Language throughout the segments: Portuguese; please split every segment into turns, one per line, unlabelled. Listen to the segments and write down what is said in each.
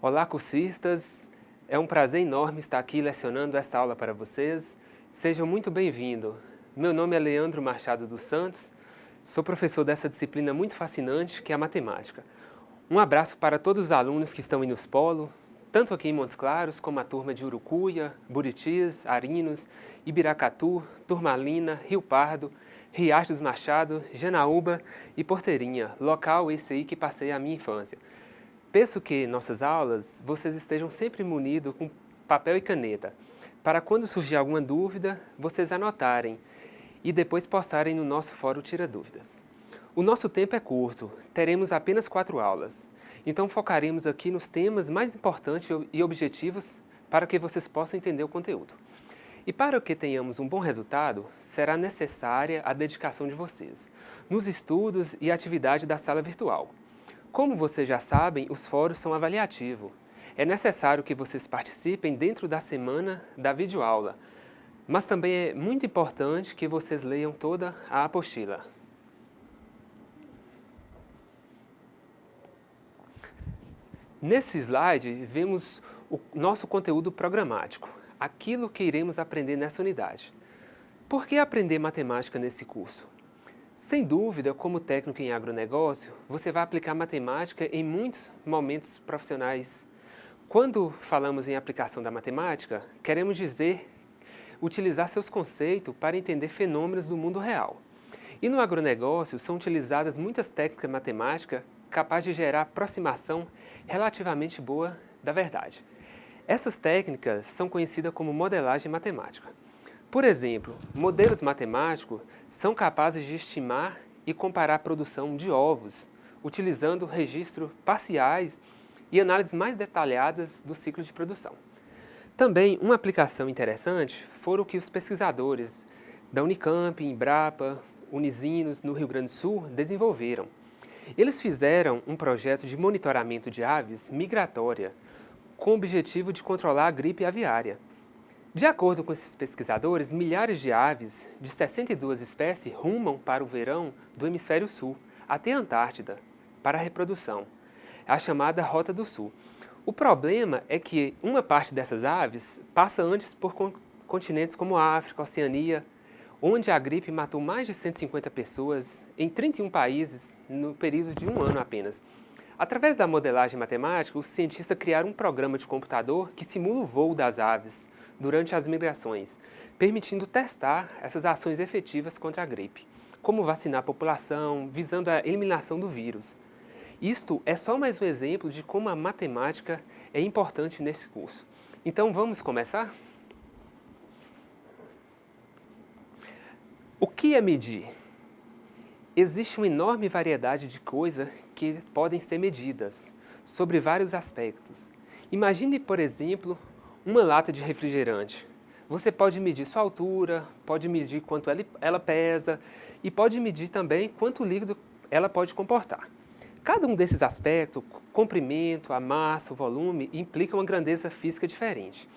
Olá, cursistas! É um prazer enorme estar aqui lecionando esta aula para vocês. Sejam muito bem-vindos. Meu nome é Leandro Machado dos Santos, sou professor dessa disciplina muito fascinante que é a matemática. Um abraço para todos os alunos que estão em nos Polo, tanto aqui em Montes Claros como a turma de Urucuia, Buritis, Arinos, Ibiracatu, Turmalina, Rio Pardo, Riacho dos Machado, Janaúba e Porteirinha, local esse aí que passei a minha infância. Peço que em nossas aulas vocês estejam sempre munidos com papel e caneta, para quando surgir alguma dúvida, vocês anotarem e depois postarem no nosso fórum Tira Dúvidas. O nosso tempo é curto, teremos apenas 4 aulas, então focaremos aqui nos temas mais importantes e objetivos para que vocês possam entender o conteúdo. E para que tenhamos um bom resultado, será necessária a dedicação de vocês, nos estudos e atividade da sala virtual. Como vocês já sabem, os fóruns são avaliativos. É necessário que vocês participem dentro da semana da videoaula, mas também é muito importante que vocês leiam toda a apostila. Nesse slide, vemos o nosso conteúdo programático, aquilo que iremos aprender nessa unidade. Por que aprender matemática nesse curso? Sem dúvida, como técnico em agronegócio, você vai aplicar matemática em muitos momentos profissionais. Quando falamos em aplicação da matemática, queremos dizer utilizar seus conceitos para entender fenômenos do mundo real. E no agronegócio são utilizadas muitas técnicas matemáticas capazes de gerar aproximação relativamente boa da verdade. Essas técnicas são conhecidas como modelagem matemática. Por exemplo, modelos matemáticos são capazes de estimar e comparar a produção de ovos, utilizando registros parciais e análises mais detalhadas do ciclo de produção. Também uma aplicação interessante foram que os pesquisadores da Unicamp, Embrapa, Unisinos, no Rio Grande do Sul, desenvolveram. Eles fizeram um projeto de monitoramento de aves migratória com o objetivo de controlar a gripe aviária. De acordo com esses pesquisadores, milhares de aves de 62 espécies rumam para o verão do hemisfério sul, até a Antártida, para a reprodução, a chamada Rota do Sul. O problema é que uma parte dessas aves passa antes por continentes como a África, a Oceania, onde a gripe matou mais de 150 pessoas em 31 países no período de um ano apenas. Através da modelagem matemática, os cientistas criaram um programa de computador que simula o voo das aves durante as migrações, permitindo testar essas ações efetivas contra a gripe, como vacinar a população, visando a eliminação do vírus. Isto é só mais um exemplo de como a matemática é importante nesse curso. Então vamos começar? O que é medir? Existe uma enorme variedade de coisas que podem ser medidas, sobre vários aspectos. Imagine, por exemplo, uma lata de refrigerante. Você pode medir sua altura, pode medir quanto ela pesa e pode medir também quanto líquido ela pode comportar. Cada um desses aspectos, comprimento, a massa, o volume, implica uma grandeza física diferente.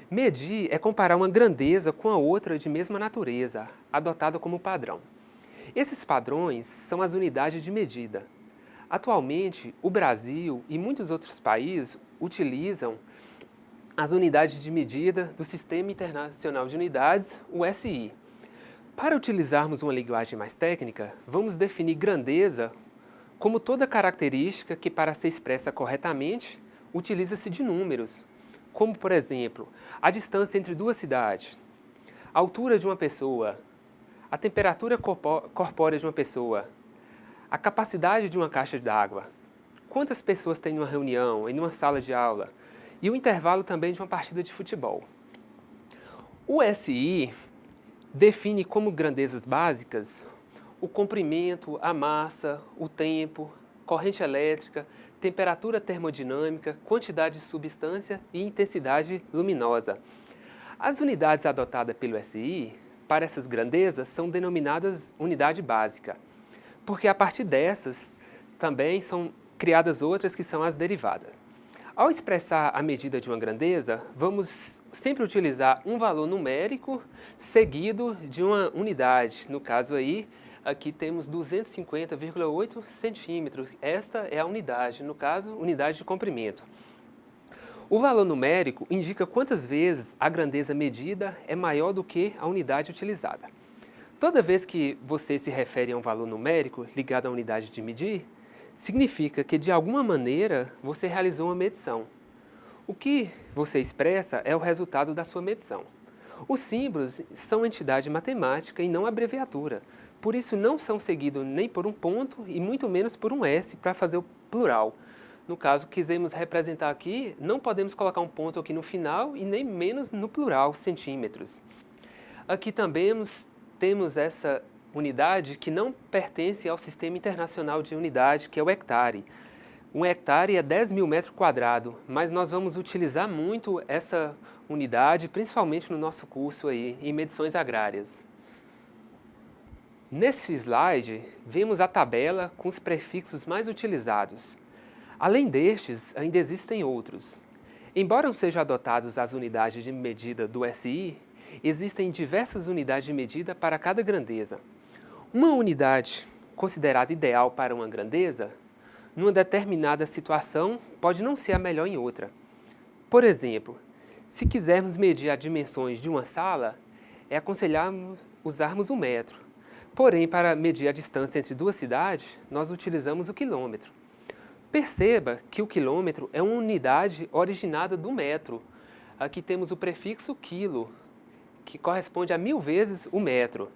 Medir é comparar uma grandeza com a outra de mesma natureza, adotada como padrão. Esses padrões são as unidades de medida. Atualmente, o Brasil e muitos outros países utilizam as unidades de medida do Sistema Internacional de Unidades, o SI. Para utilizarmos uma linguagem mais técnica, vamos definir grandeza como toda característica que, para ser expressa corretamente, utiliza-se de números, como, por exemplo, a distância entre duas cidades, a altura de uma pessoa, a temperatura corpórea de uma pessoa, a capacidade de uma caixa d'água, quantas pessoas tem em uma reunião, em uma sala de aula, e o intervalo também de uma partida de futebol. O SI define como grandezas básicas o comprimento, a massa, o tempo, corrente elétrica, temperatura termodinâmica, quantidade de substância e intensidade luminosa. As unidades adotadas pelo SI para essas grandezas são denominadas unidade básica, porque a partir dessas também são criadas outras que são as derivadas. Ao expressar a medida de uma grandeza, vamos sempre utilizar um valor numérico seguido de uma unidade. No caso aí, aqui temos 250,8 centímetros. Esta é a unidade, no caso, unidade de comprimento. O valor numérico indica quantas vezes a grandeza medida é maior do que a unidade utilizada. Toda vez que você se refere a um valor numérico ligado à unidade de medir, significa que de alguma maneira você realizou uma medição. O que você expressa é o resultado da sua medição. Os símbolos são entidade matemática e não abreviatura, por isso não são seguidos nem por um ponto e muito menos por um S para fazer o plural. No caso, quisermos representar aqui, não podemos colocar um ponto aqui no final e nem menos no plural, centímetros. Aqui também temos essa unidade que não pertence ao Sistema Internacional de Unidade, que é o hectare. Um hectare é 10.000 metros quadrados, mas nós vamos utilizar muito essa unidade, principalmente no nosso curso aí, em medições agrárias. Neste slide, vemos a tabela com os prefixos mais utilizados. Além destes, ainda existem outros. Embora não sejam adotados as unidades de medida do SI, existem diversas unidades de medida para cada grandeza. Uma unidade considerada ideal para uma grandeza, numa determinada situação, pode não ser a melhor em outra. Por exemplo, se quisermos medir as dimensões de uma sala, é aconselhável usarmos o metro. Porém, para medir a distância entre duas cidades, nós utilizamos o quilômetro. Perceba que o quilômetro é uma unidade originada do metro. Aqui temos o prefixo quilo, que corresponde a 1000 vezes o metro.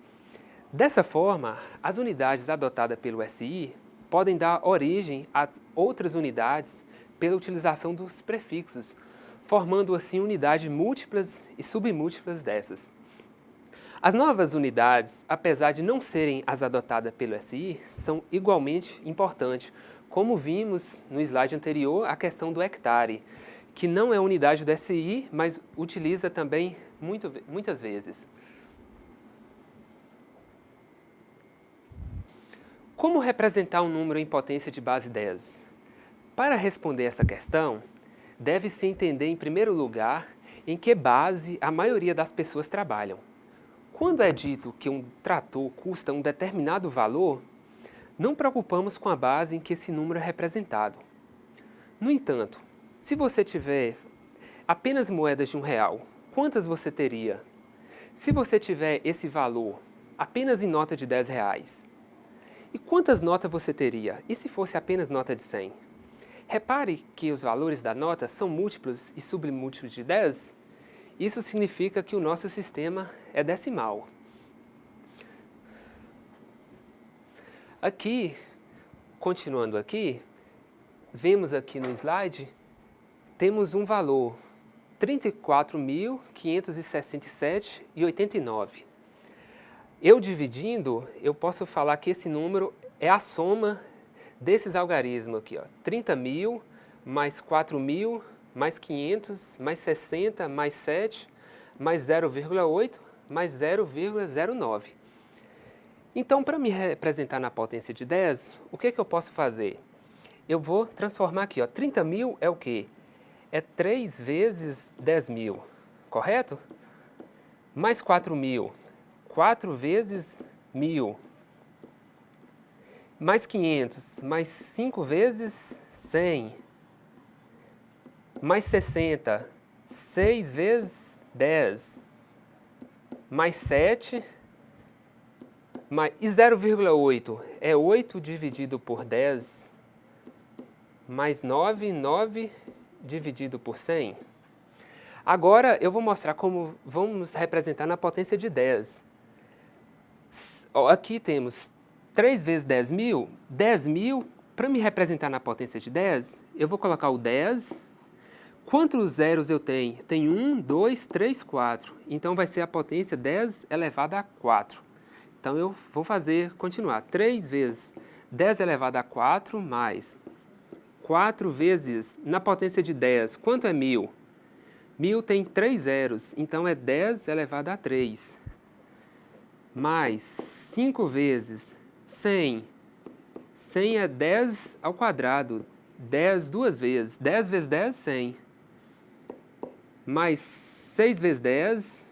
Dessa forma, as unidades adotadas pelo SI podem dar origem a outras unidades pela utilização dos prefixos, formando assim unidades múltiplas e submúltiplas dessas. As novas unidades, apesar de não serem as adotadas pelo SI, são igualmente importantes, como vimos no slide anterior, a questão do hectare, que não é unidade do SI, mas utiliza também muitas vezes. Como representar um número em potência de base 10? Para responder essa questão, deve-se entender em primeiro lugar em que base a maioria das pessoas trabalham. Quando é dito que um trator custa um determinado valor, não preocupamos com a base em que esse número é representado. No entanto, se você tiver apenas moedas de R$1, quantas você teria? Se você tiver esse valor apenas em nota de R$10, e quantas notas você teria? E se fosse apenas nota de 100? Repare que os valores da nota são múltiplos e submúltiplos de 10. Isso significa que o nosso sistema é decimal. Aqui, continuando aqui, vemos aqui no slide, temos um valor 34.567,89. Eu dividindo, eu posso falar que esse número é a soma desses algarismos aqui, ó. 30.000 mais 4.000 mais 500 mais 60 mais 7 mais 0,8 mais 0,09. Então, para me representar na potência de 10, o que eu posso fazer? Eu vou transformar aqui, ó, 30.000 é o quê? É 3 vezes 10.000, correto? Mais 4.000, 4 vezes 1.000. Mais 500, mais 5 vezes 100. Mais 60, 6 vezes 10. Mais 7... E 0,8 é 8 dividido por 10, mais 9, 9 dividido por 100. Agora eu vou mostrar como vamos representar na potência de 10. Aqui temos 3 vezes 10.000. 10.000, para me representar na potência de 10, eu vou colocar o 10. Quantos zeros eu tenho? Tenho 1, 2, 3, 4. Então vai ser a potência 10 elevado a 4. Então, eu vou continuar. 3 vezes 10 elevado a 4 mais 4 vezes, na potência de 10, quanto é 1.000? 1.000 tem 3 zeros, então é 10 elevado a 3. Mais 5 vezes 100. 100 é 10 ao quadrado. 10 duas vezes. 10 vezes 10, 100. Mais 6 vezes 10...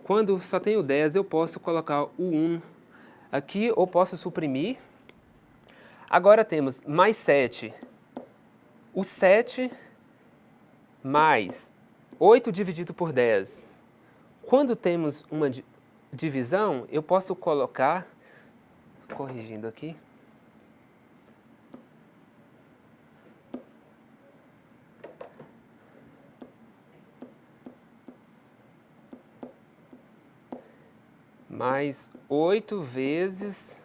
Quando só tenho 10, eu posso colocar o 1 aqui, ou posso suprimir. Agora temos mais 7. O 7 mais 8 dividido por 10. Quando temos uma divisão, eu posso colocar, corrigindo aqui, mais 8 vezes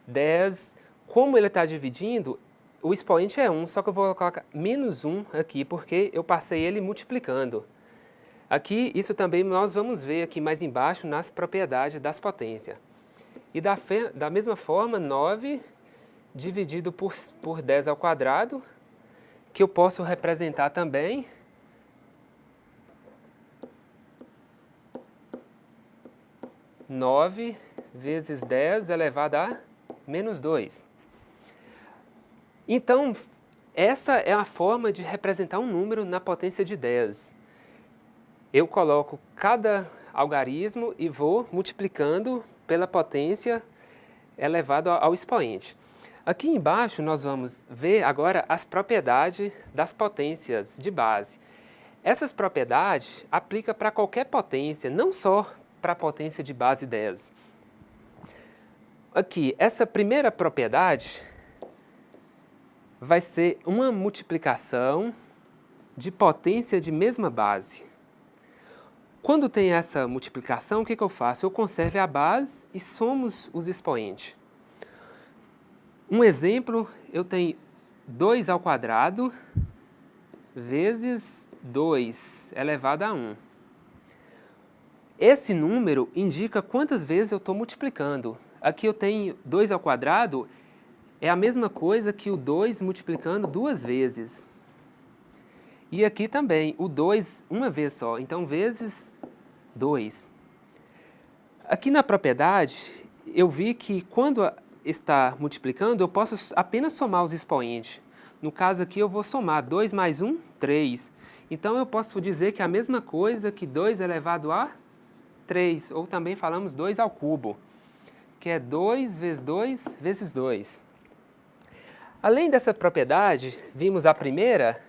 10. Como ele está dividindo, o expoente é 1, só que eu vou colocar menos 1 aqui, porque eu passei ele multiplicando. Aqui, isso também nós vamos ver aqui mais embaixo nas propriedades das potências. E da mesma forma, 9 dividido por 10 ao quadrado, que eu posso representar também (9 vezes 10 elevado a menos 2). Então, essa é a forma de representar um número na potência de 10. Eu coloco cada algarismo e vou multiplicando pela potência elevado ao expoente. Aqui embaixo nós vamos ver agora as propriedades das potências de base. Essas propriedades aplicam para qualquer potência, não só para a potência de base 10. Aqui, essa primeira propriedade vai ser uma multiplicação de potência de mesma base. Quando tem essa multiplicação, o que eu faço? Eu conservo a base e somo os expoentes. Um exemplo, eu tenho 2 ao quadrado vezes 2 elevado a 1. Esse número indica quantas vezes eu estou multiplicando. Aqui eu tenho 2 ao quadrado, é a mesma coisa que o 2 multiplicando 2 vezes. E aqui também, o 2 uma vez só, então vezes 2. Aqui na propriedade, eu vi que quando está multiplicando, eu posso apenas somar os expoentes. No caso aqui, eu vou somar 2 mais 1, 3. Então, eu posso dizer que é a mesma coisa que 2 elevado a 3, ou também falamos 2 ao cubo, que é 2 vezes 2 vezes 2. Além dessa propriedade, vimos a primeira,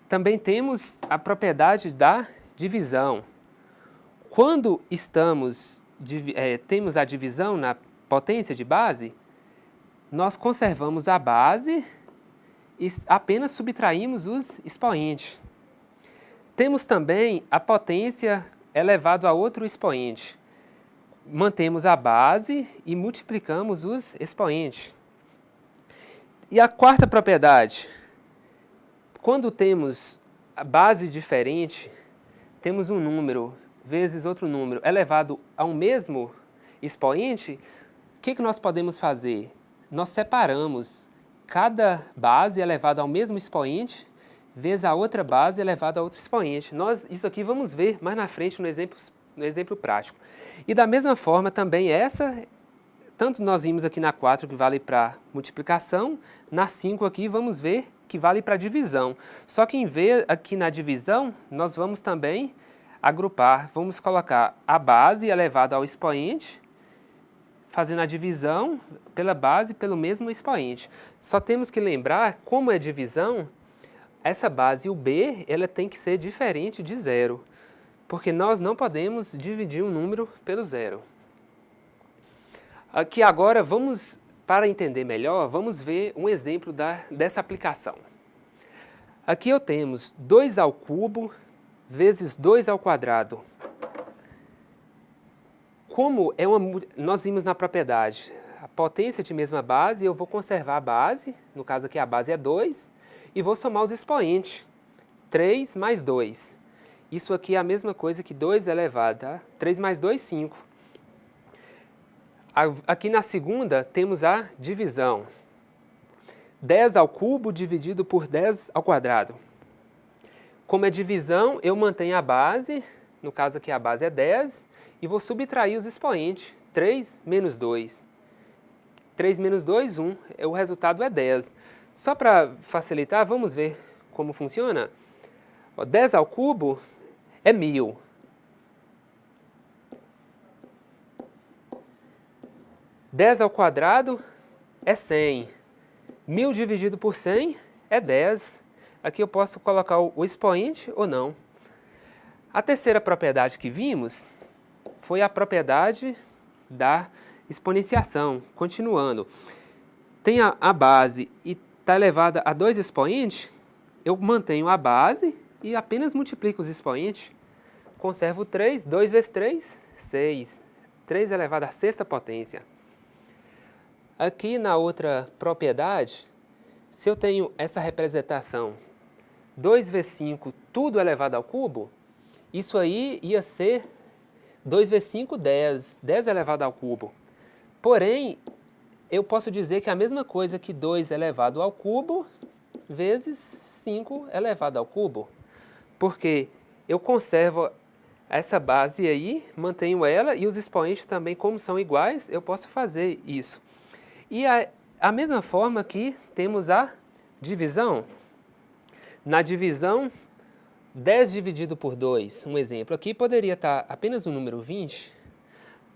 também temos a propriedade da divisão. Quando temos a divisão na potência de base, nós conservamos a base e apenas subtraímos os expoentes. Temos também a potência elevado a outro expoente. Mantemos a base e multiplicamos os expoentes. E a quarta propriedade, quando temos a base diferente, temos um número vezes outro número elevado a um mesmo expoente, o que nós podemos fazer? Nós separamos cada base elevada ao mesmo expoente vezes a outra base elevada a outro expoente. Isso aqui vamos ver mais na frente no exemplo prático. E da mesma forma também tanto nós vimos aqui na 4 que vale para multiplicação, na 5 aqui vamos ver que vale para divisão. Só que em vez aqui na divisão, nós vamos também agrupar, vamos colocar a base elevada ao expoente, fazendo a divisão pela base pelo mesmo expoente. Só temos que lembrar, como é divisão, essa base, o b, ela tem que ser diferente de zero, porque nós não podemos dividir um número pelo zero. Aqui agora, para entender melhor, vamos ver um exemplo dessa aplicação. Aqui eu temos 2 ao cubo vezes 2 ao quadrado. Como nós vimos na propriedade, a potência de mesma base, eu vou conservar a base, no caso aqui a base é 2, e vou somar os expoentes, 3 mais 2. Isso aqui é a mesma coisa que 2 elevado, tá? 3 mais 2, 5. Aqui na segunda temos a divisão. 10 ao cubo dividido por 10 ao quadrado. Como é divisão, eu mantenho a base, no caso aqui a base é 10, e vou subtrair os expoentes, 3 menos 2. 3 menos 2, 1, o resultado é 10. Só para facilitar, vamos ver como funciona. 10 ao cubo é 1000. 10 ao quadrado é 100. 1000 dividido por 100 é 10. aqui eu posso colocar o expoente ou não. A terceira propriedade que vimos foi a propriedade da exponenciação, continuando. Tem a base e está elevada a 2 expoentes, eu mantenho a base e apenas multiplico os expoentes. Conservo 3, 2 vezes 3, 6. 3 elevado à sexta potência. Aqui na outra propriedade, se eu tenho essa representação 2 vezes 5, tudo elevado ao cubo, isso aí ia ser 2 vezes 5, 10. 10 elevado ao cubo. Porém, eu posso dizer que é a mesma coisa que 2 elevado ao cubo vezes 5 elevado ao cubo. Porque eu conservo essa base aí, mantenho ela, e os expoentes também, como são iguais, eu posso fazer isso. E a mesma forma que temos a divisão. Na divisão, 10 dividido por 2, um exemplo. Aqui poderia estar apenas o número 20,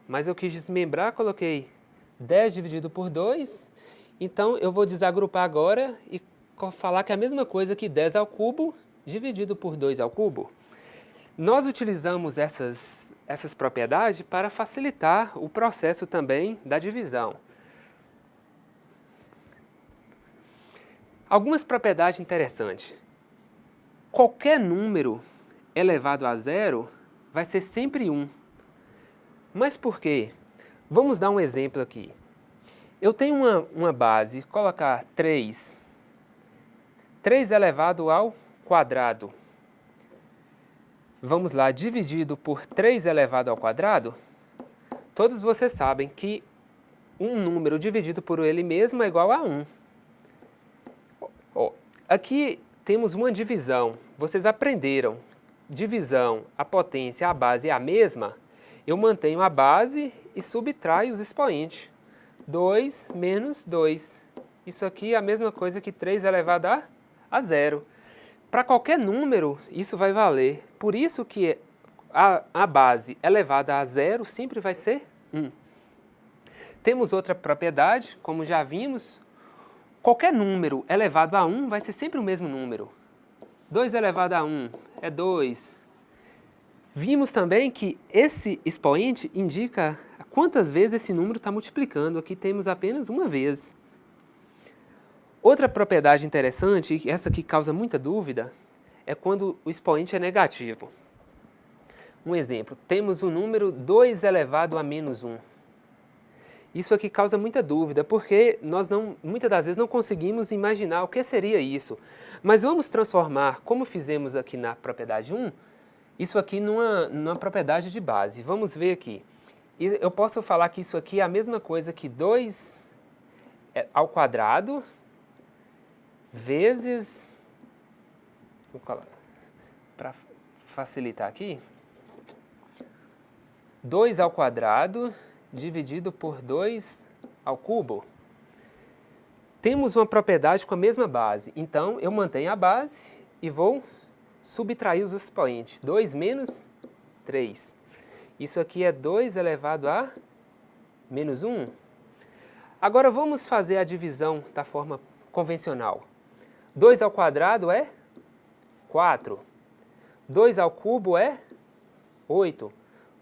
mas eu quis desmembrar, coloquei 10 dividido por 2. Então, eu vou desagrupar agora e falar que é a mesma coisa que 10 ao cubo dividido por 2 ao cubo. Nós utilizamos essas propriedades para facilitar o processo também da divisão. Algumas propriedades interessantes. Qualquer número elevado a zero vai ser sempre 1. Mas por quê? Vamos dar um exemplo aqui. Eu tenho uma base, colocar 3. 3 elevado ao quadrado. Vamos lá, dividido por 3 elevado ao quadrado. Todos vocês sabem que um número dividido por ele mesmo é igual a 1. Aqui temos uma divisão. Vocês aprenderam. Divisão, a potência, a base é a mesma. Eu mantenho a base e subtraio os expoentes. 2 menos 2. Isso aqui é a mesma coisa que 3 elevado a zero. Para qualquer número, isso vai valer. Por isso que a base elevada a zero sempre vai ser 1. Temos outra propriedade, como já vimos. Qualquer número elevado a 1 vai ser sempre o mesmo número. 2 elevado a 1 é 2. Vimos também que esse expoente indica quantas vezes esse número está multiplicando. Aqui temos apenas uma vez. Outra propriedade interessante, e essa que causa muita dúvida, é quando o expoente é negativo. Um exemplo, temos o número 2 elevado a menos 1. Isso aqui causa muita dúvida, porque nós muitas das vezes não conseguimos imaginar o que seria isso. Mas vamos transformar, como fizemos aqui na propriedade 1, isso aqui numa propriedade de base. Vamos ver aqui. Eu posso falar que isso aqui é a mesma coisa que 2 ao quadrado vezes, para facilitar aqui, 2 ao quadrado dividido por 2 ao cubo. Temos uma propriedade com a mesma base, então eu mantenho a base e vou subtrair os expoentes. 2 menos 3. Isso aqui é 2 elevado a menos 1. Agora vamos fazer a divisão da forma convencional. 2 ao quadrado é 4. 2 ao cubo é 8.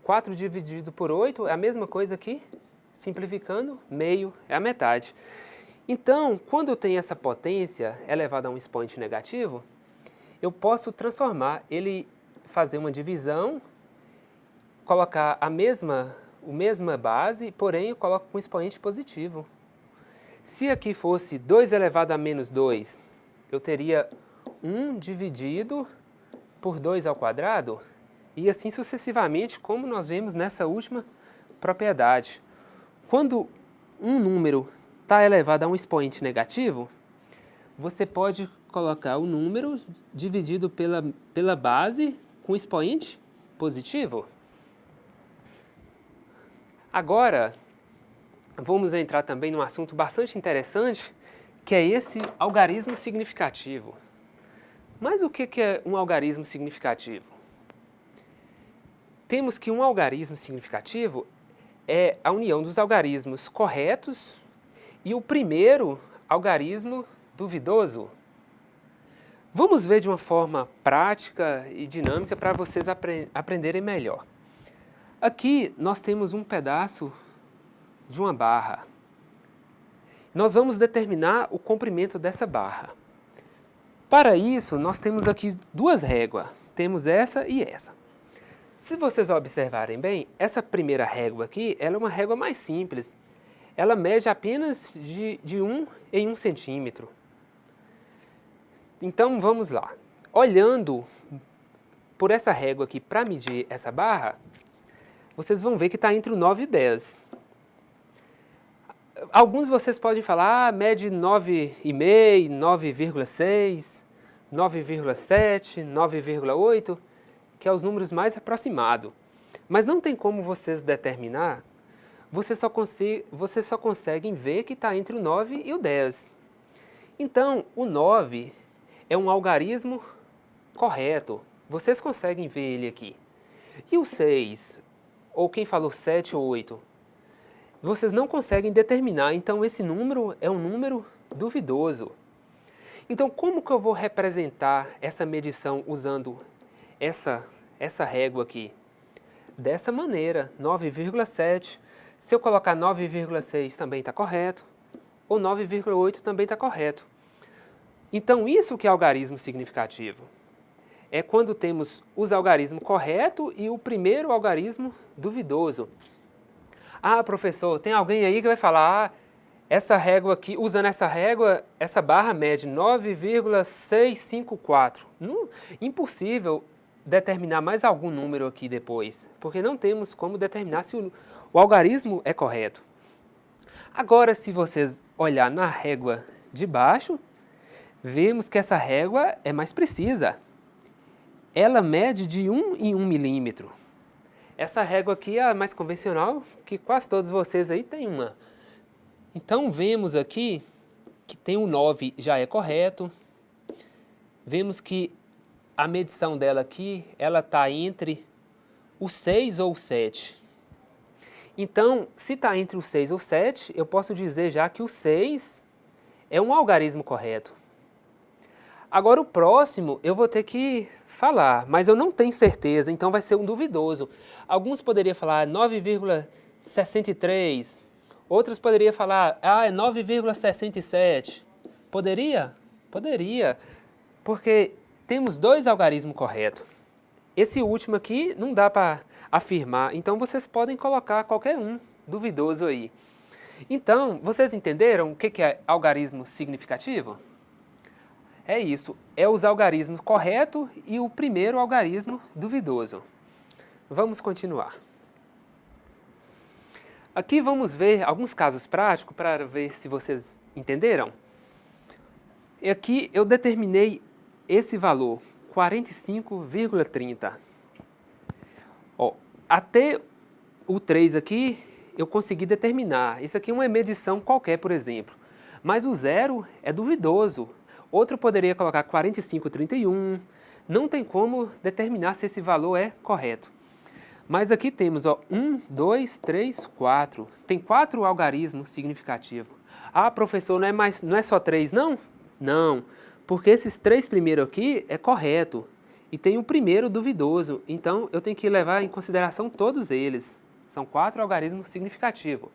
4 dividido por 8 é a mesma coisa que, simplificando, meio é a metade. Então, quando eu tenho essa potência elevada a um expoente negativo, eu posso transformar ele, fazer uma divisão, colocar a mesma base, porém eu coloco com expoente positivo. Se aqui fosse 2 elevado a menos 2, eu teria 1 dividido por 2 ao quadrado, e assim sucessivamente, como nós vemos nessa última propriedade. Quando um número está elevado a um expoente negativo, você pode colocar o número dividido pela base com expoente positivo. Agora, vamos entrar também num assunto bastante interessante, que é esse algarismo significativo. Mas o que é um algarismo significativo? Temos que um algarismo significativo é a união dos algarismos corretos e o primeiro algarismo duvidoso. Vamos ver de uma forma prática e dinâmica para vocês aprenderem melhor. Aqui nós temos um pedaço de uma barra. Nós vamos determinar o comprimento dessa barra. Para isso, nós temos aqui duas réguas. Temos essa e essa. Se vocês observarem bem, essa primeira régua aqui, ela é uma régua mais simples. Ela mede apenas de 1 em 1 centímetro. Então, vamos lá. Olhando por essa régua aqui para medir essa barra, vocês vão ver que está entre o 9 e o 10. Alguns de vocês podem falar, mede 9,5, 9,6, 9,7, 9,8, que é os números mais aproximados. Mas não tem como vocês determinar, vocês só conseguem ver que está entre o 9 e o 10. Então, o 9 é um algarismo correto, vocês conseguem ver ele aqui. E o 6, ou quem falou 7 ou 8, vocês não conseguem determinar, então esse número é um número duvidoso. Então, como que eu vou representar essa medição usando essa régua aqui? Dessa maneira, 9,7. Se eu colocar 9,6 também está correto, ou 9,8 também está correto. Então, isso que é algarismo significativo. É quando temos os algarismos corretos e o primeiro algarismo duvidoso. Ah, professor, tem alguém aí que vai falar, essa régua aqui, usando essa régua, essa barra mede 9,654. Impossível determinar mais algum número aqui depois, porque não temos como determinar se o algarismo é correto. Agora, se vocês olhar na régua de baixo, vemos que essa régua é mais precisa. Ela mede de 1 em 1 milímetro. Essa régua aqui é a mais convencional, que quase todos vocês aí têm uma. Então, vemos aqui que tem o 9 já é correto. Vemos que a medição dela aqui, ela está entre o 6 ou o 7. Então, se está entre o 6 ou o 7, eu posso dizer já que o 6 é um algarismo correto. Agora, o próximo eu vou ter que falar, mas eu não tenho certeza, então vai ser um duvidoso. Alguns poderiam falar 9,63, outros poderiam falar, é 9,67. Poderia? Poderia, porque temos dois algarismos corretos. Esse último aqui não dá para afirmar, então vocês podem colocar qualquer um duvidoso aí. Então, vocês entenderam o que é algarismo significativo? É isso, é os algarismos corretos e o primeiro algarismo duvidoso. Vamos continuar. Aqui vamos ver alguns casos práticos para ver se vocês entenderam. E aqui eu determinei esse valor, 45,30. Até o 3 aqui eu consegui determinar. Isso aqui é uma medição qualquer, por exemplo. Mas o 0 é duvidoso. Outro poderia colocar 45,31. Não tem como determinar se esse valor é correto. Mas aqui temos 1, 2, 3, 4. Tem 4 algarismos significativos. Ah, professor, não é só 3, não? Não, porque esses 3 primeiros aqui é correto. E tem o primeiro duvidoso. Então, eu tenho que levar em consideração todos eles. São 4 algarismos significativos.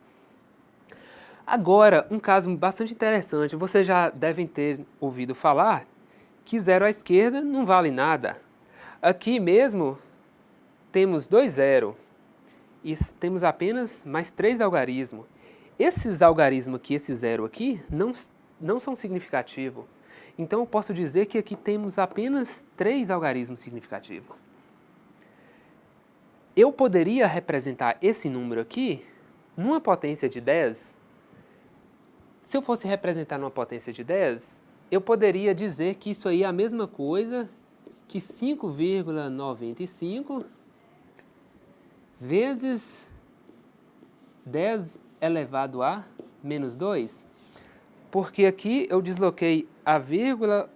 Agora, um caso bastante interessante, vocês já devem ter ouvido falar que 0 à esquerda não vale nada. Aqui mesmo temos 2 0 e temos apenas mais 3 algarismos. Esses algarismos aqui, esse 0 aqui, não são significativos. Então eu posso dizer que aqui temos apenas 3 algarismos significativos. Eu poderia representar esse número aqui numa potência de 10. Se eu fosse representar numa potência de 10, eu poderia dizer que isso aí é a mesma coisa que 5,95 vezes 10 elevado a menos 2. Porque aqui eu desloquei a vírgula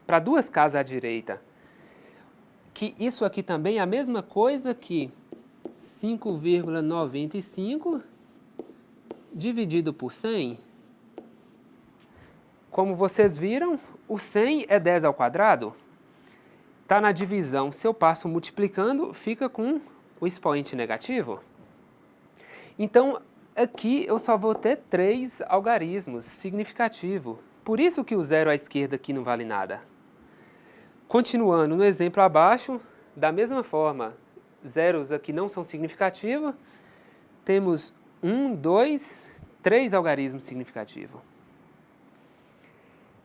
para duas casas à direita. Que isso aqui também é a mesma coisa que 5,95 dividido por 100 Como vocês viram, o 100 é 10 ao quadrado. Está na divisão, se eu passo multiplicando, fica com o expoente negativo. Então, aqui eu só vou ter 3 algarismos significativos. Por isso que o zero à esquerda aqui não vale nada. Continuando no exemplo abaixo, da mesma forma, zeros aqui não são significativos, temos 1, 2, 3 algarismos significativos.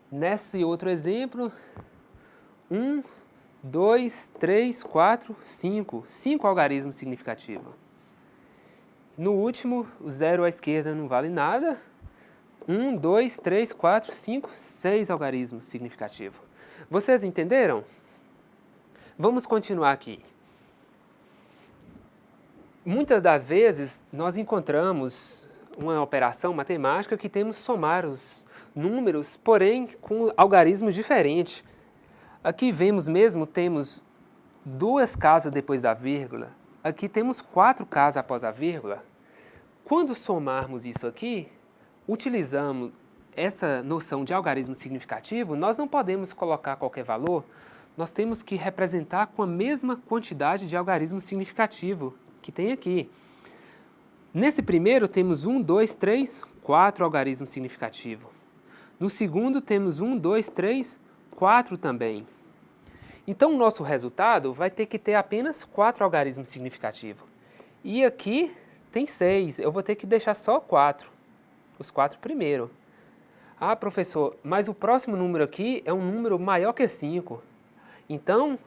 Nesse outro exemplo, 1, 2, 3, 4, 5. 5 algarismos significativos. No último, o zero à esquerda não vale nada. 1, 2, 3, 4, 5, 6 algarismos significativos. Vocês entenderam? Vamos continuar aqui. Muitas das vezes, nós encontramos uma operação matemática que temos que somar os números, porém com algarismos diferentes. Aqui vemos mesmo, temos 2 casas depois da vírgula. Aqui temos 4 casas após a vírgula. Quando somarmos isso aqui, utilizamos essa noção de algarismo significativo, nós não podemos colocar qualquer valor, nós temos que representar com a mesma quantidade de algarismo significativo que tem aqui. Nesse primeiro temos 1, 2, 3, 4 algarismos significativos. No segundo temos 1, 2, 3, 4 também. Então o nosso resultado vai ter que ter apenas 4 algarismos significativos. E aqui tem 6, eu vou ter que deixar só 4, os 4 primeiro. Ah, professor, mas o próximo número aqui é um número maior que 5. Então,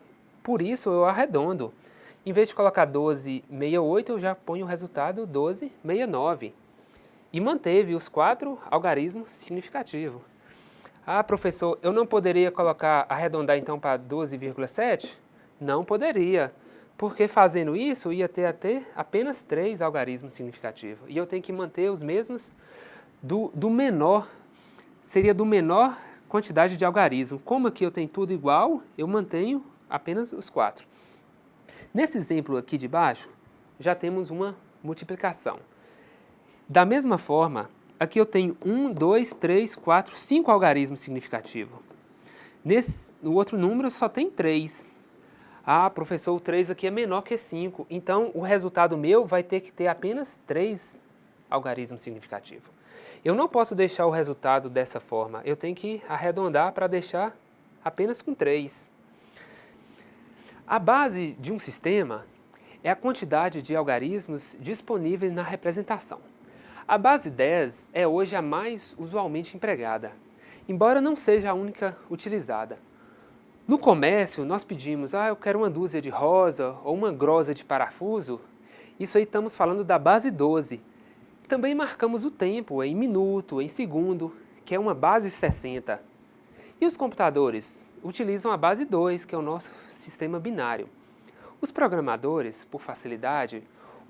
por isso eu arredondo. Em vez de colocar 12,68, eu já ponho o resultado 12,69. E manteve os 4 algarismos significativos. Ah, professor, eu não poderia arredondar então para 12,7? Não poderia, porque fazendo isso ia ter apenas 3 algarismos significativos. E eu tenho que manter os mesmos do menor, seria do menor quantidade de algarismo. Como aqui eu tenho tudo igual, eu mantenho apenas os 4. Nesse exemplo aqui de baixo, já temos uma multiplicação. Da mesma forma, aqui eu tenho 1, 2, 3, 4, 5 algarismos significativos. No outro número só tem 3. Ah, professor, o 3 aqui é menor que 5. Então, o resultado meu vai ter que ter apenas 3 algarismos significativos. Eu não posso deixar o resultado dessa forma. Eu tenho que arredondar para deixar apenas com 3. A base de um sistema é a quantidade de algarismos disponíveis na representação. A base 10 é hoje a mais usualmente empregada, embora não seja a única utilizada. No comércio, nós pedimos, eu quero uma dúzia de rosa ou uma grosa de parafuso. Isso aí estamos falando da base 12. Também marcamos o tempo em minuto, em segundo, que é uma base 60. E os computadores utilizam a base 2, que é o nosso sistema binário. Os programadores, por facilidade,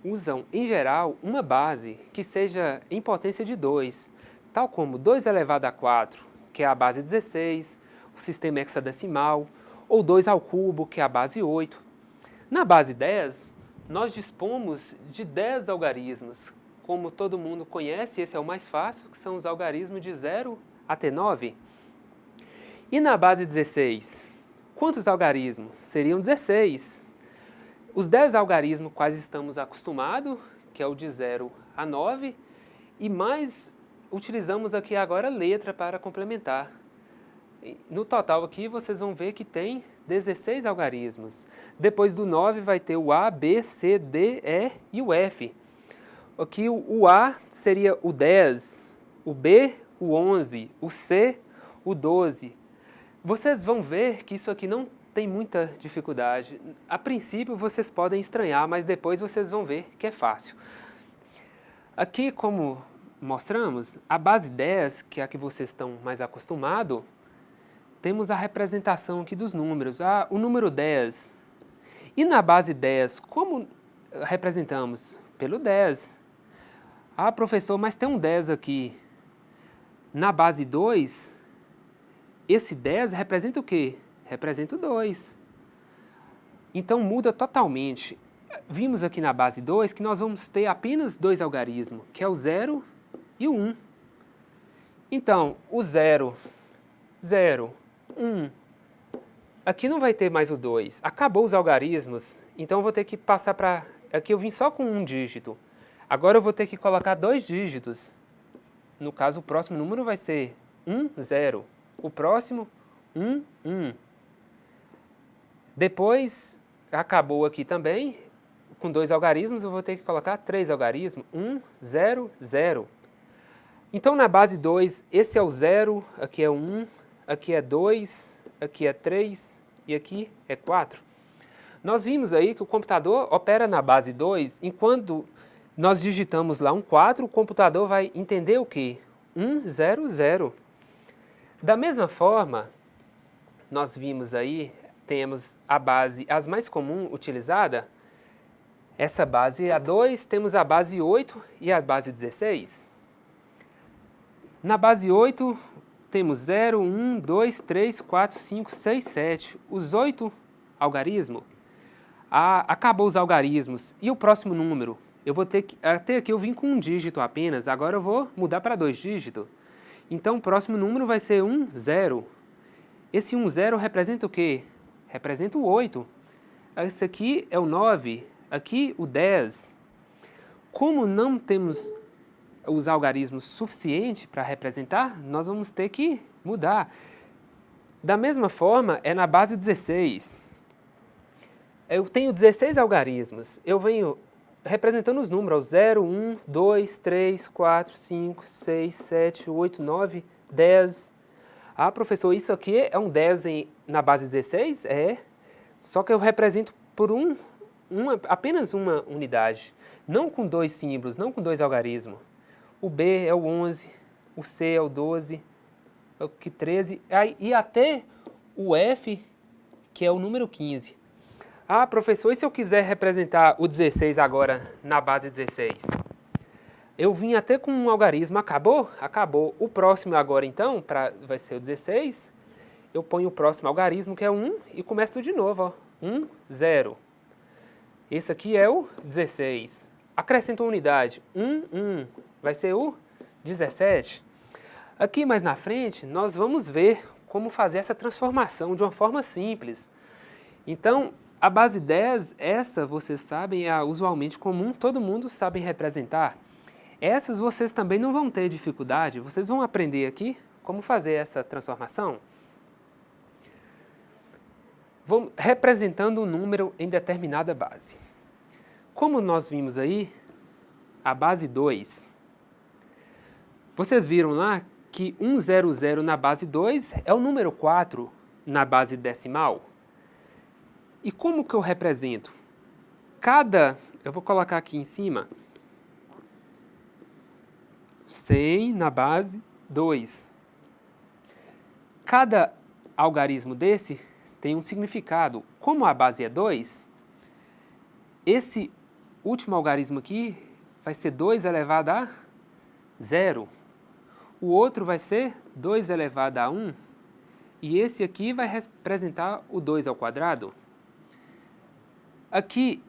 usam, em geral, uma base que seja em potência de 2, tal como 2 elevado a 4, que é a base 16, o sistema hexadecimal, ou 2 ao cubo, que é a base 8. Na base 10, nós dispomos de 10 algarismos. Como todo mundo conhece, esse é o mais fácil, que são os algarismos de 0 até 9. E na base 16, quantos algarismos? Seriam 16. Os 10 algarismos quais estamos acostumados, que é o de 0 a 9, e mais utilizamos aqui agora letra para complementar. No total aqui vocês vão ver que tem 16 algarismos. Depois do 9 vai ter o A, B, C, D, E e o F. Aqui o A seria o 10, o B, o 11, o C, o 12. Vocês vão ver que isso aqui não tem muita dificuldade. A princípio vocês podem estranhar, mas depois vocês vão ver que é fácil. Aqui, como mostramos, a base 10, que é a que vocês estão mais acostumados, temos a representação aqui dos números. O número 10. E na base 10, como representamos? Pelo 10. Professor, mas tem um 10 aqui. Na base 2, esse 10 representa o quê? Representa o 2. Então muda totalmente. Vimos aqui na base 2 que nós vamos ter apenas 2 algarismos, que é o 0 e o 1. Então, o 0 0, 1. Aqui não vai ter mais o 2. Acabou os algarismos, então eu vou ter que passar para... Aqui eu vim só com um dígito. Agora eu vou ter que colocar 2 dígitos. No caso, o próximo número vai ser 1, 0. O próximo, 1, 1. Depois, acabou aqui também. Com 2 algarismos, eu vou ter que colocar 3 algarismos. 1, 0, 0. Então, na base 2, esse é o 0, aqui é 1, aqui é 2, aqui é 3 e aqui é 4. Nós vimos aí que o computador opera na base 2, enquanto nós digitamos lá um 4, o computador vai entender o quê? 1, 0, 0. Da mesma forma, nós vimos aí, temos a base, as mais comum utilizada, essa base A2, temos a base 8 e a base 16. Na base 8, temos 0, 1, 2, 3, 4, 5, 6, 7. Os 8 algarismos. Acabou os algarismos. E o próximo número? Eu vou ter que... Até aqui eu vim com um dígito apenas, agora eu vou mudar para 2 dígitos. Então o próximo número vai ser 1, 0. Esse 1, 0 representa o quê? Representa o 8. Esse aqui é o 9. Aqui o 10. Como não temos os algarismos suficientes para representar, nós vamos ter que mudar. Da mesma forma, é na base 16. Eu tenho 16 algarismos. Eu venho representando os números 0, 1, 2, 3, 4, 5, 6, 7, 8, 9, 10. Ah, professor, isso aqui é um 10 na base 16? É. Só que eu represento por apenas uma unidade. Não com 2 símbolos, não com 2 algarismos. O B é o 11, o C é o 12, o 13, e até o F, que é o número 15. Ah, professor, e se eu quiser representar o 16 agora na base 16? Eu vim até com um algarismo, acabou? Acabou. O próximo agora, então, vai ser o 16. Eu ponho o próximo algarismo, que é 1, e começo tudo de novo. Ó. 1, 0. Esse aqui é o 16. Acrescento uma unidade. 1, 1. Vai ser o 17. Aqui mais na frente, nós vamos ver como fazer essa transformação de uma forma simples. Então, a base 10, essa vocês sabem, é usualmente comum, todo mundo sabe representar. Essas vocês também não vão ter dificuldade, vocês vão aprender aqui como fazer essa transformação. Vamos representando um número em determinada base. Como nós vimos aí, a base 2, vocês viram lá que 100 na base 2 é o número 4 na base decimal. E como que eu represento? Eu vou colocar aqui em cima, 100 na base 2. Cada algarismo desse tem um significado. Como a base é 2, esse último algarismo aqui vai ser 2 elevado a 0. O outro vai ser 2 elevado a 1. E esse aqui vai representar o 2 ao quadrado. Aqui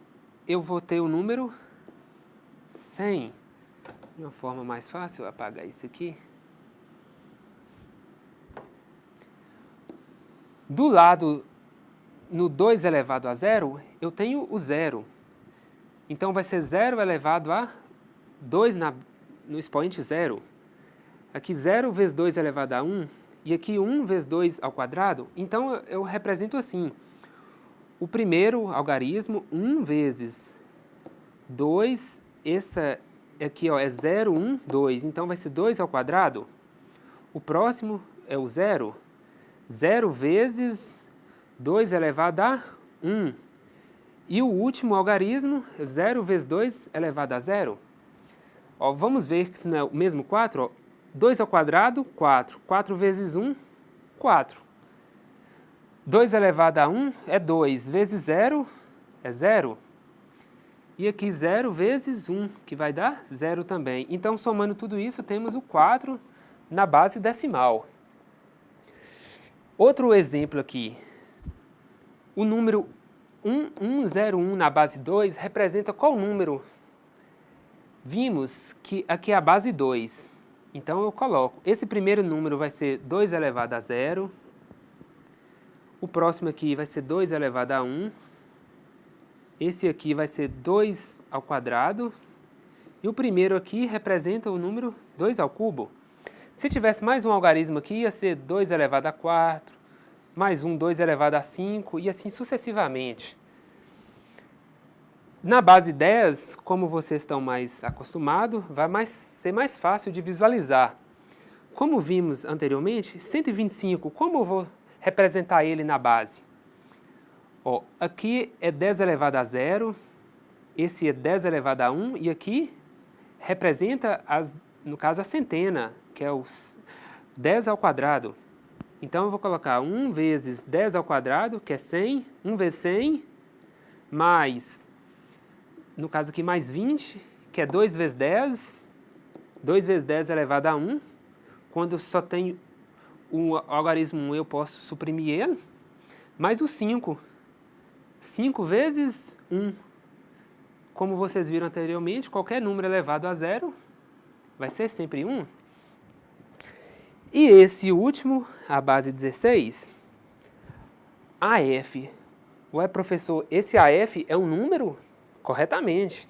eu vou ter o número 100. De uma forma mais fácil, eu apagar isso aqui. Do lado, no 2 elevado a 0, eu tenho o 0. Então vai ser 0 elevado a 2 no expoente 0. Aqui 0 vezes 2 elevado a 1. E aqui 1 vezes 2 ao quadrado. Então eu represento assim. O primeiro algarismo, 1 vezes 2, essa aqui ó, é 0, 1, 2, então vai ser 2 ao quadrado. O próximo é o 0, 0 vezes 2 elevado a 1. E o último algarismo, 0 vezes 2 elevado a 0. Ó, vamos ver que isso não é o mesmo 4. Ó. 2 ao quadrado, 4. 4 vezes 1, 4. 2 elevado a 1 é 2, vezes 0 é 0. E aqui 0 vezes 1, que vai dar 0 também. Então, somando tudo isso, temos o 4 na base decimal. Outro exemplo aqui. O número 1101 na base 2 representa qual número? Vimos que aqui é a base 2. Então eu coloco, esse primeiro número vai ser 2 elevado a 0, o próximo aqui vai ser 2 elevado a 1, esse aqui vai ser 2 ao quadrado, e o primeiro aqui representa o número 2 ao cubo. Se tivesse mais um algarismo aqui, ia ser 2 elevado a 4, mais um 2 elevado a 5, e assim sucessivamente. Na base 10, como vocês estão mais acostumados, vai ser mais fácil de visualizar. Como vimos anteriormente, 125, como eu vou representar ele na base? Ó, aqui é 10 elevado a 0, esse é 10 elevado a 1, e aqui representa, no caso, a centena, que é os 10 ao quadrado. Então, eu vou colocar 1 vezes 10 ao quadrado, que é 100, 1 vezes 100, mais, no caso aqui, mais 20, que é 2 vezes 10, 2 vezes 10 elevado a 1. Quando só tem o algarismo 1, eu posso suprimir ele, mais o 5. 5 vezes 1. Como vocês viram anteriormente, qualquer número elevado a 0 vai ser sempre 1. E esse último, a base 16, AF. Ué, professor, esse AF é um número? Corretamente.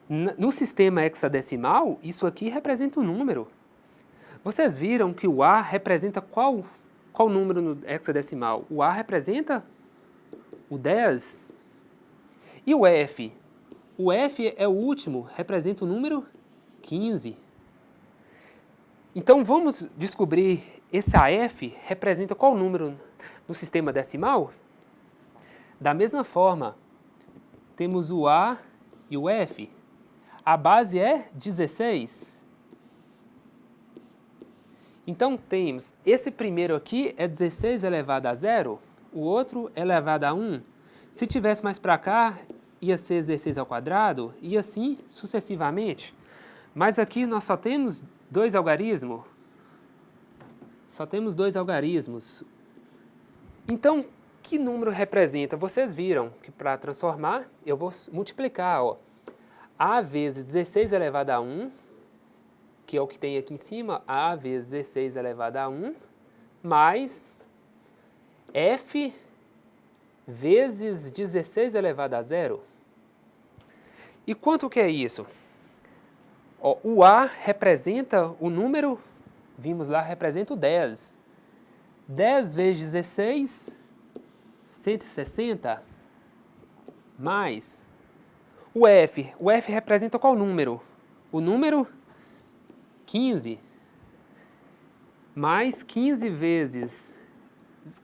No sistema hexadecimal, isso aqui representa um número. Vocês viram que o A representa qual número no hexadecimal? O A representa o 10. E o F? O F é o último, representa o número 15. Então, vamos descobrir esse AF representa qual número no sistema decimal? Da mesma forma, temos o A e o F. A base é 16. Então, temos esse primeiro aqui é 16 elevado a 0, o outro elevado a 1. Se tivesse mais para cá, ia ser 16 ao quadrado, e assim sucessivamente. Mas aqui nós só temos 2 algarismos. Só temos 2 algarismos. Então, que número representa? Vocês viram que para transformar, eu vou multiplicar. Ó. A vezes 16 elevado a 1, que é o que tem aqui em cima, A vezes 16 elevado a 1, mais F vezes 16 elevado a 0. E quanto que é isso? Ó, o A representa o número, vimos lá, representa o 10. 10 vezes 16, 160, mais o F. O F representa qual número? O número 15. Mais 15 vezes,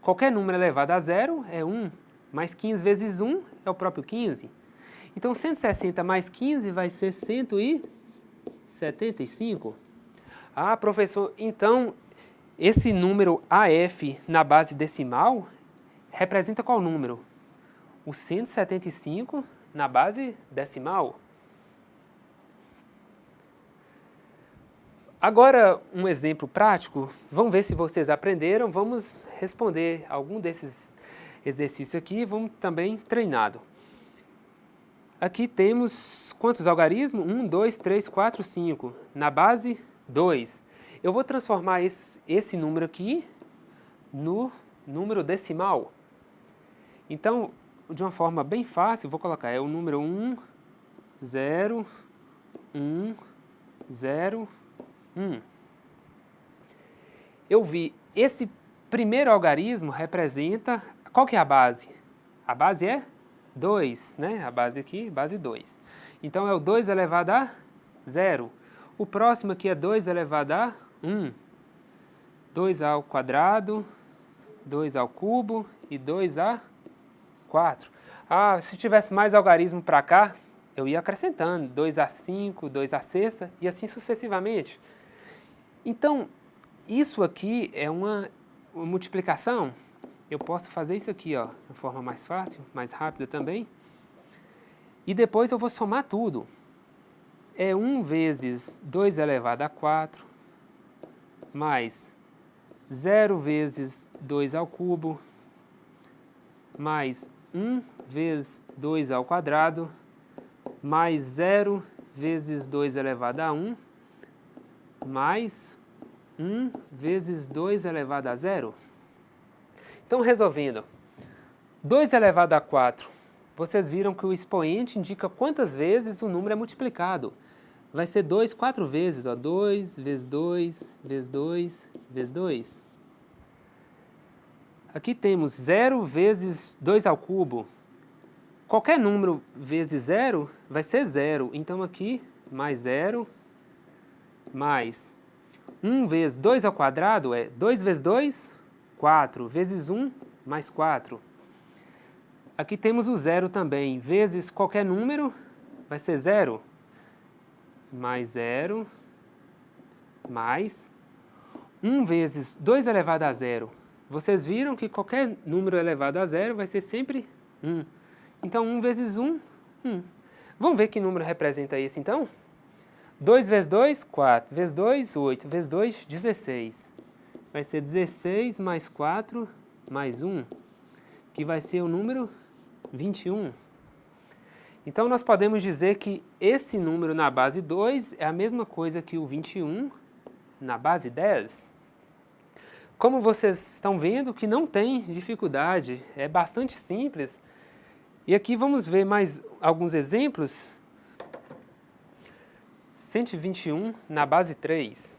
qualquer número elevado a 0 é 1, mais 15 vezes 1 é o próprio 15. Então, 160 mais 15 vai ser 175. Ah, professor, então, esse número AF na base decimal representa qual número? O 175 na base decimal. Agora, um exemplo prático. Vamos ver se vocês aprenderam. Vamos responder algum desses exercícios aqui. Vamos também treinado. Aqui temos quantos algarismos? 1, 2, 3, 4, 5. Na base, 2. Eu vou transformar esse número aqui no número decimal. Então, de uma forma bem fácil, vou colocar, é o número 1, 0, 1, 0, 1. Eu vi, esse primeiro algarismo representa, qual que é a base? A base é 2, né? A base aqui, base 2. Então, é o 2 elevado a 0. O próximo aqui é 2 elevado a 1. 2 ao quadrado, 2 ao cubo e 2 a 4. Ah, se tivesse mais algarismo para cá, eu ia acrescentando 2 a 5, 2 a sexta e assim sucessivamente. Então, isso aqui é uma multiplicação. Eu posso fazer isso aqui, ó, de forma mais fácil, mais rápida também. E depois eu vou somar tudo. É 1 vezes 2 elevado a 4, mais 0 vezes 2 ao cubo, mais 1 vezes 2 ao quadrado, mais 0 vezes 2 elevado a 1, mais 1 vezes 2 elevado a 0. Então, resolvendo, 2 elevado a 4, vocês viram que o expoente indica quantas vezes o número é multiplicado. Vai ser 2 4 vezes, ó, 2 vezes 2, vezes 2, vezes 2. Aqui temos 0 vezes 2 ao cubo. Qualquer número vezes 0 vai ser 0. Então, aqui, mais 0, mais 1 vezes 2 ao quadrado é 2 vezes 2, 4, vezes 1, mais 4. Aqui temos o 0 também, vezes qualquer número, vai ser 0, mais 0, mais 1 vezes 2 elevado a 0. Vocês viram que qualquer número elevado a 0 vai ser sempre 1. Então, 1 vezes 1, 1. Vamos ver que número representa esse, então? 2 vezes 2, 4. Vezes 2, 8. Vezes 2, 16. Vai ser 16 mais 4 mais 1, que vai ser o número 21. Então, nós podemos dizer que esse número na base 2 é a mesma coisa que o 21 na base 10. Como vocês estão vendo que não tem dificuldade, é bastante simples. E aqui vamos ver mais alguns exemplos. 121 na base 3.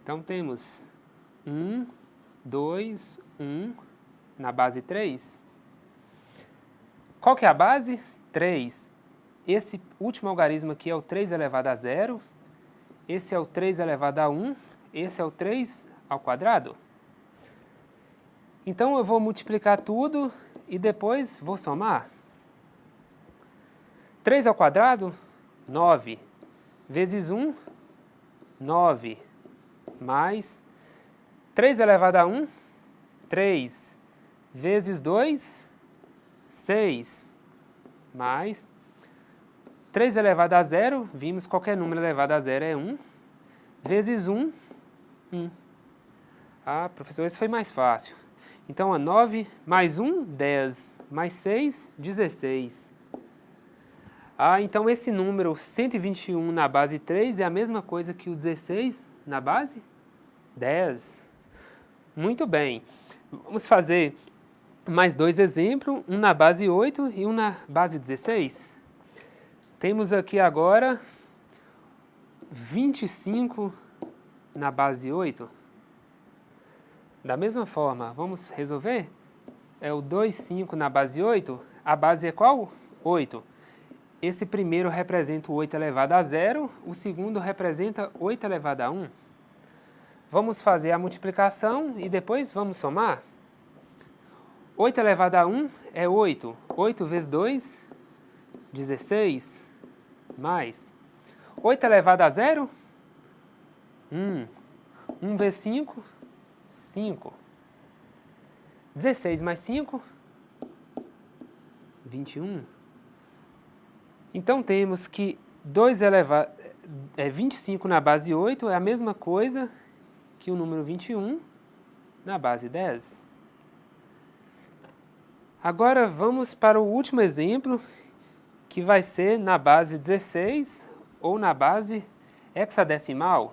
Então temos 1, 2, 1 na base 3. Qual que é a base? 3. Esse último algarismo aqui é o 3 elevado a 0. Esse é o 3 elevado a 1. Esse é o 3 ao quadrado. Então eu vou multiplicar tudo e depois vou somar. 3 ao quadrado, 9. Vezes 1, 9. Mais 3 elevado a 1, 3. Vezes 2, 6. Mais 3 elevado a 0, vimos qualquer número elevado a 0 é 1. Vezes 1, 1. Ah, professor, esse foi mais fácil. Então, 9 mais 1, 10, mais 6, 16. Ah, então esse número 121 na base 3 é a mesma coisa que o 16 na base 10. Muito bem. Vamos fazer mais dois exemplos, um na base 8 e um na base 16. Temos aqui agora 25 na base 8. Da mesma forma, vamos resolver? É o 2, 5 na base 8. A base é qual? 8. Esse primeiro representa o 8 elevado a 0, o segundo representa 8 elevado a 1. Vamos fazer a multiplicação e depois vamos somar. 8 elevado a 1 é 8. 8 vezes 2, 16. Mais 8 elevado a 0, 1. 1 vezes 5, 5. 16 mais 5, 21. Então, temos que 25 na base 8 é a mesma coisa que o número 21 na base 10. Agora, vamos para o último exemplo, que vai ser na base 16 ou na base hexadecimal.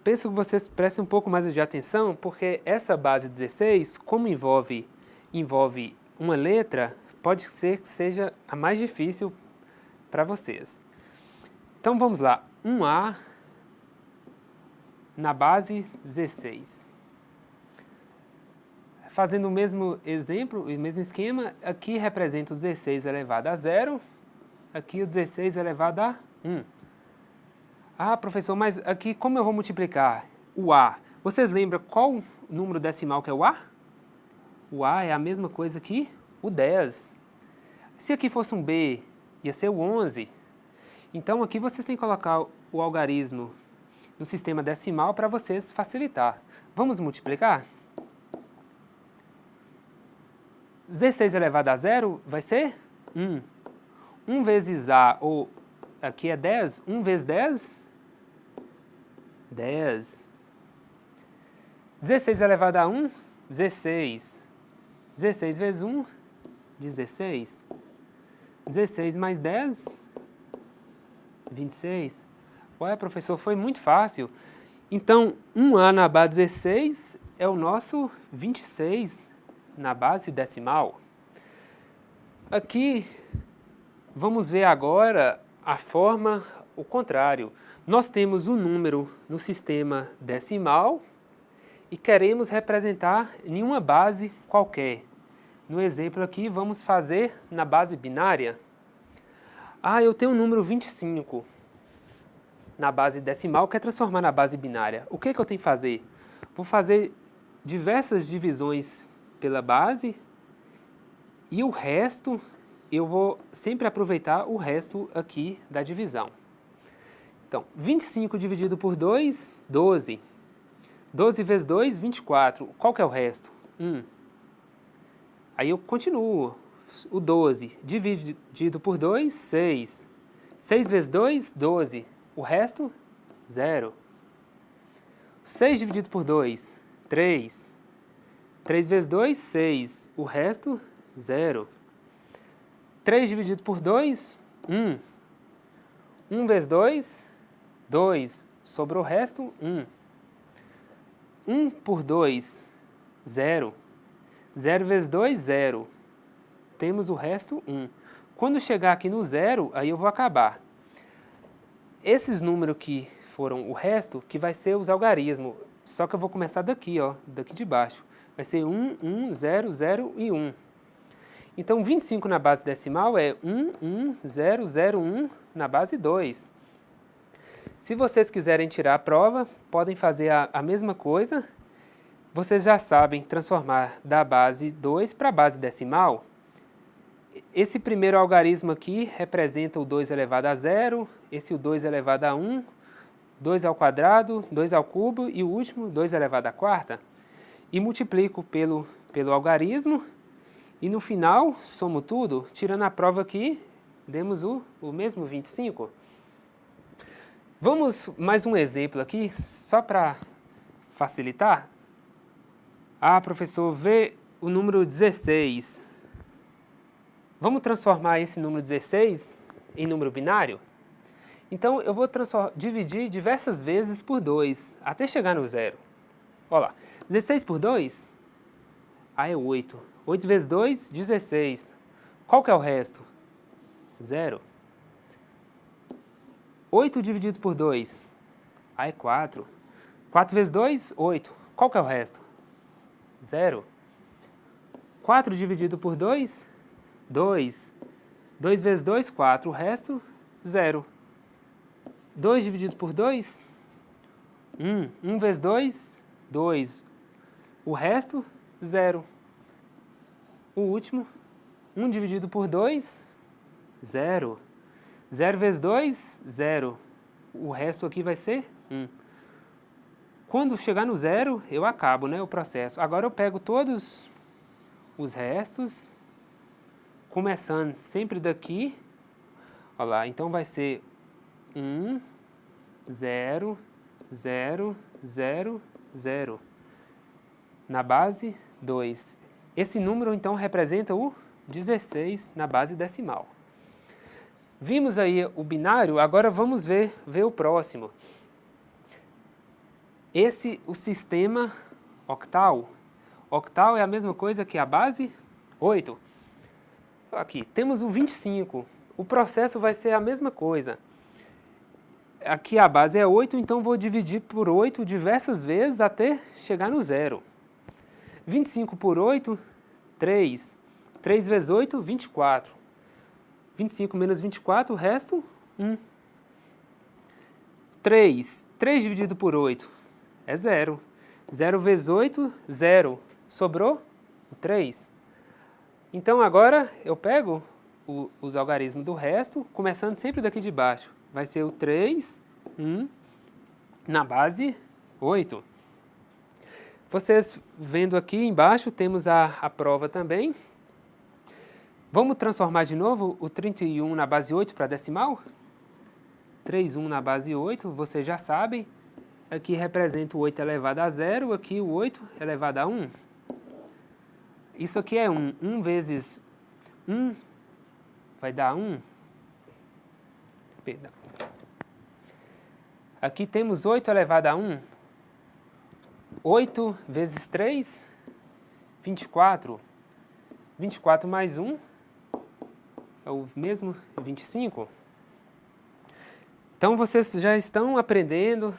Penso que vocês prestem um pouco mais de atenção, porque essa base 16, como envolve uma letra, pode ser que seja a mais difícil para vocês. Então vamos lá, 1A na base 16. Fazendo o mesmo exemplo, o mesmo esquema, aqui representa o 16 elevado a 0, aqui o 16 elevado a 1. Ah, professor, mas aqui como eu vou multiplicar o A? Vocês lembram qual número decimal que é o A? O A é a mesma coisa que o 10. Se aqui fosse um B, ia ser o 11. Então, aqui vocês têm que colocar o algarismo no sistema decimal para vocês facilitar. Vamos multiplicar? 16 elevado a 0 vai ser 1. 1 vezes A, ou aqui é 10, 1 vezes 10, 10. 16 elevado a 1, 16. 16 vezes 1, 16. 16 mais 10, 26. Ué, professor, foi muito fácil. Então, 1A na base 16 é o nosso 26 na base decimal. Aqui, vamos ver agora a forma, o contrário. Nós temos um número no sistema decimal e queremos representar em uma base qualquer. No exemplo aqui, vamos fazer na base binária. Ah, eu tenho o número 25 na base decimal, quero transformar na base binária. O que eu tenho que fazer? Vou fazer diversas divisões pela base e o resto, eu vou sempre aproveitar o resto aqui da divisão. Então, 25 dividido por 2, 12. 12 vezes 2, 24. Qual que é o resto? 1. Aí eu continuo. O 12 dividido por 2, 6. 6 vezes 2, 12. O resto, 0. 6 dividido por 2, 3. 3 vezes 2, 6. O resto, 0. 3 dividido por 2, 1. 1 vezes 2, 2. Sobrou o resto, 1. 1 por 2, 0. 0 vezes 2, 0. Temos o resto, 1. Quando chegar aqui no 0, aí eu vou acabar. Esses números que foram o resto, que vai ser os algarismos. Só que eu vou começar daqui, ó, daqui de baixo. Vai ser 1, 1, 0, 0 e 1. Então, 25 na base decimal é 1, 1, 0, 0, 1 na base 2. Se vocês quiserem tirar a prova, podem fazer a mesma coisa. Vocês já sabem transformar da base 2 para a base decimal. Esse primeiro algarismo aqui representa o 2 elevado a 0, esse o 2 elevado a 1, 2 ao quadrado, 2 ao cubo e o último 2 elevado à quarta. E multiplico pelo algarismo e no final somo tudo, tirando a prova aqui, demos o mesmo 25. Vamos mais um exemplo aqui, só para facilitar. Ah, professor, vê o número 16. Vamos transformar esse número 16 em número binário? Então, eu vou dividir diversas vezes por 2, até chegar no 0. Olha lá, 16 por 2, é 8. 8 vezes 2, 16. Qual que é o resto? 0. 8 dividido por 2, é 4. 4 vezes 2, 8. Qual que é o resto? 0. 4 dividido por 2, 2. 2 vezes 2, 4. O resto, 0. 2 dividido por 2, 1. 1 vezes 2, 2. O resto, 0. O último, 1 dividido por 2, 0. 0 vezes 2, 0. O resto aqui vai ser 1. Quando chegar no 0, eu acabo, né, o processo. Agora eu pego todos os restos, começando sempre daqui. Olha lá, então vai ser 1, 0, 0, 0, 0. Na base 2. Esse número, então, representa o 16 na base decimal. Vimos aí o binário, agora vamos ver o próximo. O sistema octal. Octal é a mesma coisa que a base 8. Aqui, temos o 25. O processo vai ser a mesma coisa. Aqui a base é 8, então vou dividir por 8 diversas vezes até chegar no 0. 25 por 8, 3. 3 vezes 8, 24. 25 menos 24, o resto, 1. 3. 3 dividido por 8 é 0. 0 vezes 8, 0. Sobrou o 3. Então, agora eu pego os algarismos do resto, começando sempre daqui de baixo. Vai ser o 3, 1, na base 8. Vocês vendo aqui embaixo, temos a prova também. Vamos transformar de novo o 31 na base 8 para decimal? 3, 1 na base 8, vocês já sabem. Aqui representa o 8 elevado a 0, aqui o 8 elevado a 1. Isso aqui é 1. 1 vezes 1 vai dar 1. Perdão. Aqui temos 8 elevado a 1. 8 vezes 3, 24. 24 mais 1 é o mesmo 25. Então, vocês já estão aprendendo.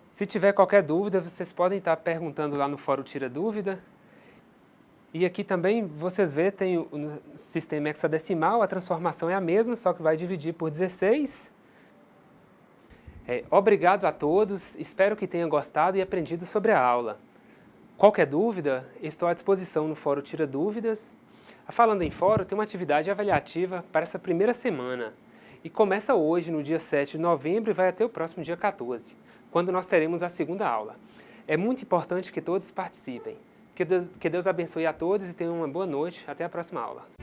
Se tiver qualquer dúvida, vocês podem estar perguntando lá no Fórum Tira Dúvida. E aqui também, vocês veem, tem o sistema hexadecimal, a transformação é a mesma, só que vai dividir por 16. Obrigado a todos, espero que tenham gostado e aprendido sobre a aula. Qualquer dúvida, estou à disposição no Fórum Tira Dúvidas. Falando em fórum, tem uma atividade avaliativa para essa primeira semana. E começa hoje, no dia 7 de novembro, e vai até o próximo dia 14, quando nós teremos a segunda aula. É muito importante que todos participem. Que Deus abençoe a todos e tenham uma boa noite. Até a próxima aula.